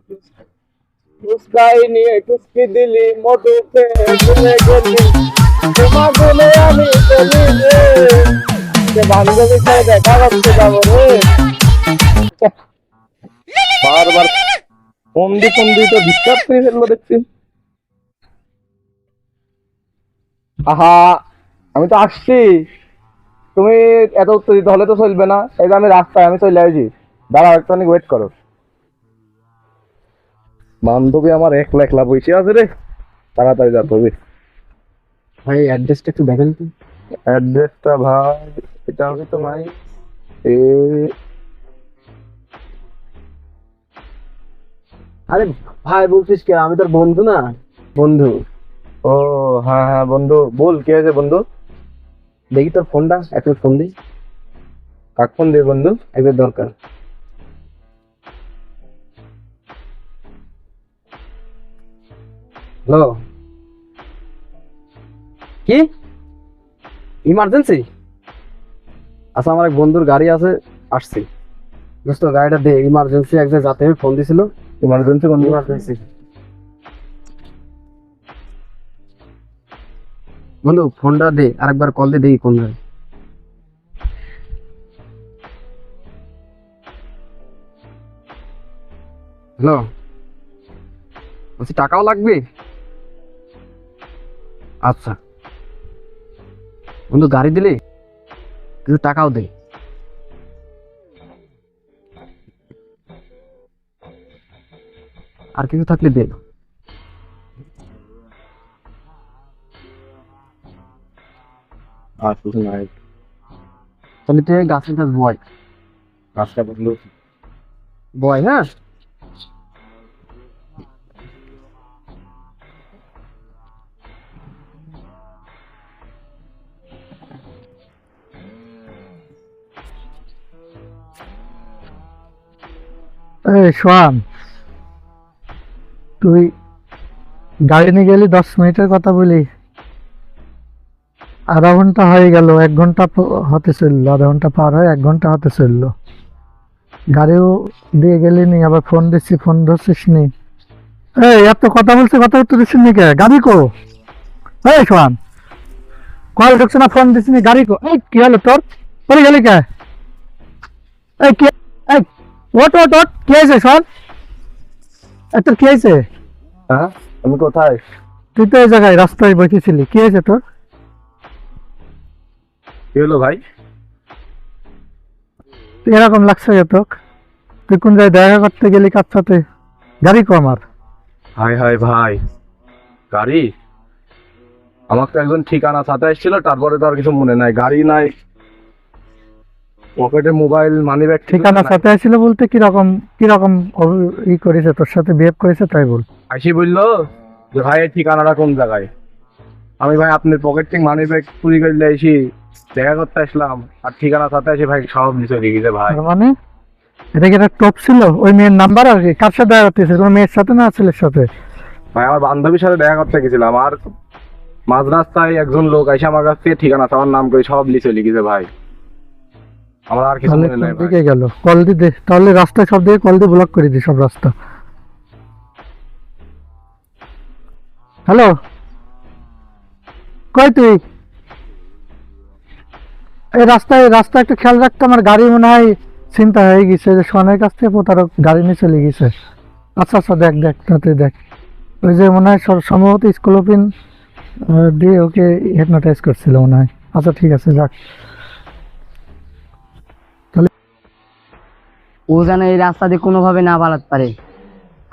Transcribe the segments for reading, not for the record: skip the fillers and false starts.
ফুসকাই নিয়ে টুসকি দিলি মধুতে ভুলে গেলি তোমার বলে আমি চলি রে যে বান্ধবীর সাথে দেখা করতে যাবো রে বারবার ফোন দি তো ডিস্টার্ব করে ফেললো দেখছি। আহা, আমি তো আসছি, তুমি এত উত্তেজিত হলে তো চলবে না। এই যে আমি রাস্তায়, আমি চলে আসছি, দাঁড়াও একটু ওয়েট করো। বান্ধবী আমার একলা একলা বসে আছে রে, তাড়াতাড়ি যেতে হবে। ভাই অ্যাড্রেসটা একটু দেখেন তো। অ্যাড্রেসটা ভাই, এটা হবে তো ভাই এ, আরে ভাই বলছিস কে, আমি তোর বন্ধু না, বন্ধু। ও হ্যাঁ হ্যাঁ বন্ধু, বল কি আছে বন্ধু। দেখি তোর ফোনটা, একটু ফোন দিই, কাক ফোন দিয়ে বন্ধু? একবার দরকার। হ্যালো, কি ইমার্জেন্সি? আচ্ছা, আমার এক বন্ধুর গাড়ি আছে, আসছি। দোস্ত গাড়িটা দে, ইমার্জেন্সি এক জায়গায় যাতে হবে, ফোন দিছিল। ইমার্জেন্সি বন্ধু? ইমার্জেন্সি বন্ধু, ফোনটা দে, আরেকবার কল দিয়ে দেখি কোন জায়গায়। হ্যালো, বলছি টাকাও লাগবে? আচ্ছা বন্ধু, গাড়ি দিলে কিছু টাকাও দে। আর কিছু থাকলে দে। আর কিছু নাই। তাহলে তুই গাছের কাছে বয়, কাজটা বন্ধু। বয়, হ্যাঁ। এই সোহান, তুই গাড়ি নিয়ে গেলি 10 মিনিটের কথা বলি, আধা ঘন্টা হয়ে গেল, 1 ঘন্টা হতে চললো, আধা ঘন্টা পার হয় 1 ঘন্টা হতে চললো। গাড়িও দিয়ে গেলি নি, আবার ফোন দিচ্ছি, ফোন ধরছিস নি। এই এত কথা বলছে, কথা উত্তর দিচ্ছিস নি কে? গাড়ি কো? এই সোহান, কল ঢুকছে না, ফোন দিচ্ছি নি, গাড়ি কো? এই কি হলো তোর? পরে গেলি কে? এই কে? এই ওট ওট ওট, কি হয়েছে সোহান? তোর কি হয়েছে? হ্যাঁ, আমি কোথায়? তুই তো এই জায়গায় রাস্তায় বসেছিলি, কি হয়েছে তোর? কি হলো ভাই? তুই এরকম লাগছে যে তোর? তুই কোন জায়গায় দেখা করতে গেলি কার সাথে? গাড়ি কো আমার? হাই হাই ভাই, গাড়ি? আমাকে তো একজন ঠিকানা সাথে এসেছিল, তারপরে তো আর কিছু মনে নাই। গাড়ি নাই, পকেটে মোবাইল, মানি ব্যাগ। ঠিকানা সাথে আসছিল বলতে কিরকম কিরকম ই করেছে তোর সাথে, বিহেভ করেছে তাই বল। আইসি বললো যে ভাই এই ঠিকানাটা কোন জায়গায়। আমি ভাই আপনার পকেট থেকে মানি ব্যাগ চুরি করলে এসি দেখা করতে আসলাম, আর ঠিকানা সাথে এসে ভাই সব নিচে লিখেছে ভাই। তার মানে এটা কি একটা টপ ছিল? ওই মেয়ের নাম্বার আর কি? কার সাথে দেখা করতেছে, কোনো মেয়ের সাথে না ছেলের সাথে? ভাই আমার বান্ধবীর সাথে দেখা করতে গেছিলাম, আর মাঝ রাস্তায় একজন লোক এসে আমার কাছ থেকে ঠিকানা আমার নাম করে সব লিখে লিখেছে ভাই। আমার আর কিছু তাহলে মনে নাই কোন ভাই। দিকে গেল? কল দি দে তাহলে, রাস্তায় সব দিকে কল দিয়ে ব্লক করে দি সব রাস্তা। হ্যালো, কই তুই? এই রাস্তায় রাস্তায় একটু খেয়াল রাখতে, আমার গাড়ি মনে হয় চিন্তা হয়ে গেছে যে সোহানের কাছ থেকে প্রতারক গাড়ি নিয়ে চলে গেছে। আচ্ছা আচ্ছা, দেখ দেখ তাতে দেখ, ওই যে মনে হয় সম্ভবত স্কোলোপিন দিয়ে ওকে হিপনোটাইজ করছিল মনে হয়। আচ্ছা ঠিক আছে, যাক। ও যেন এই রাস্তা দিয়ে কোনোভাবে না পালাতে পারে।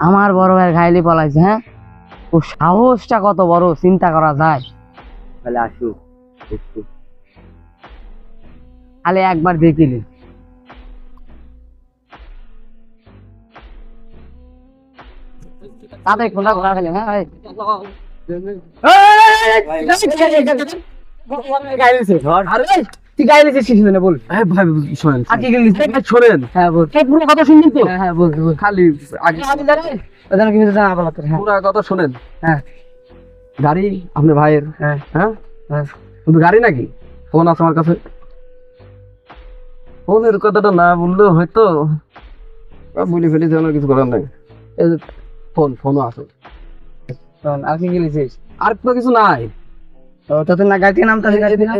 আমার বড় ভাইয়ের ঘাইলে পলাইছে, হ্যাঁ। ও সাহসটা কত বড়, চিন্তা করা যায়। তাহলে আসুক একটু। খালি একবার দেখিলি। তাতে খোলা ঘোরা ফেলে, হ্যাঁ ভাই। তুই গাইলে শিখবি না, বল। হ্যাঁ ভাই, শোনেন আর কি গেলি? শোনেন, হ্যাঁ বল, পুরো কথা শুনবি তো? হ্যাঁ হ্যাঁ বল বল। খালি আগে আমি জানি ওদের কিছু জানা বলা তোর। হ্যাঁ পুরা কথা শোনেন। হ্যাঁ গাড়ি আপনার ভাইয়ের? হ্যাঁ হ্যাঁ, হ্যাঁ। শুধু গাড়ি নাকি? ফোন আছে আমার কাছে। ফোনের কথাটা না বললেও হয়তো বলে ফেলি, যেন কিছু করার নাই। এই যে ফোনও আছে। শোন, আর কি গেলিছিস? আর তো কিছু নাই। তো তাতে না গাড়ি থেকে নামতে গাড়ি থেকে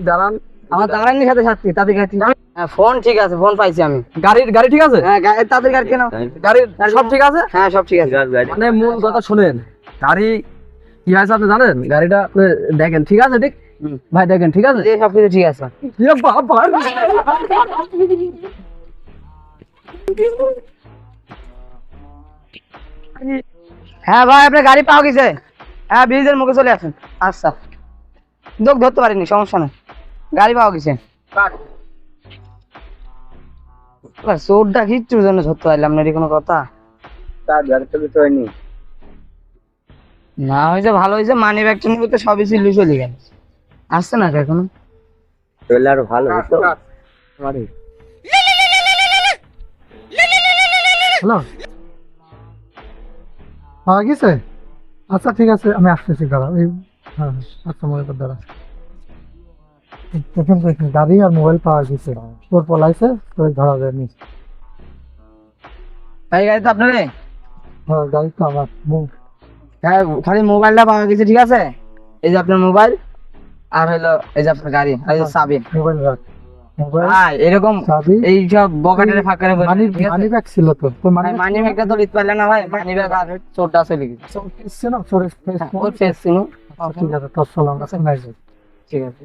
দাঁড়ান, আমার দাঁড়ানি সাথে সাথে তাতে গাড়ি। হ্যাঁ ফোন ঠিক আছে, ফোন পাইছি আমি। গাড়ি ঠিক আছে? হ্যাঁ তাদের গাড়ি কেন? গাড়ির সব ঠিক আছে? হ্যাঁ সব ঠিক আছে। মানে মূল কথা শুনেন, গাড়ি কি হয়েছে আপনি জানেন? গাড়িটা আপনি দেখেন, ঠিক আছে? ঠিক ভাই দেখেন, ঠিক আছে? সব কিছু ঠিক আছে। এ বাবা! হ্যাঁ ভাই আপনার গাড়ি পাওয়া গেছে। হ্যাঁ ব্রিজের মুখে চলে আসেন। আচ্ছা লোক ধরতে পারিনি, সমস্যা নেই, গাড়ি পাওয়া গেছে। চোরটা কিচ্ছুর জন্য ধরতে পারলাম না, এর কোনো কথা? তার গাড়িতে কিছু হয়নি। না হয়েছে ভালো হয়েছে, মানি ব্যাগটা নিয়ে তো সবই ছিল, চলে গেল। আসছে না এখনো? তাহলে আরো ভালো হতো। হ্যালো, পাওয়া গেছে? আচ্ছা ঠিক আছে, আমি আসতেছি, দাঁড়া। হ্যাঁ আচ্ছা, মোবাইল দাঁড়া। গাড়ি আর মোবাইল পাওয়া গেছে, তোর পলাইছে, তোর ধরা যায়নি। ভাই গাড়ি তো আপনার? হ্যাঁ গাড়ি তো আমার। হ্যাঁ খালি মোবাইলটা পাওয়া গেছে, ঠিক আছে? এই যে আপনার মোবাইল, আর হলো এই যে আপনার গাড়ি, আর এই যে চাবি। মোবাইল রাখ, মোবাইল হ্যাঁ এরকম চাবি এই সব বকেটের ফাঁকা মানি ব্যাগ ছিল তো, তোর মানি মানি ব্যাগটা তো লিখতে পারলে না ভাই, মানি ব্যাগ আর চোরটা চলে গেছে। ছিল চোরের ওর ফেস ছিল। ঠিক আছে, তোর চলো আমরা শোনাই যাই। ঠিক আছে।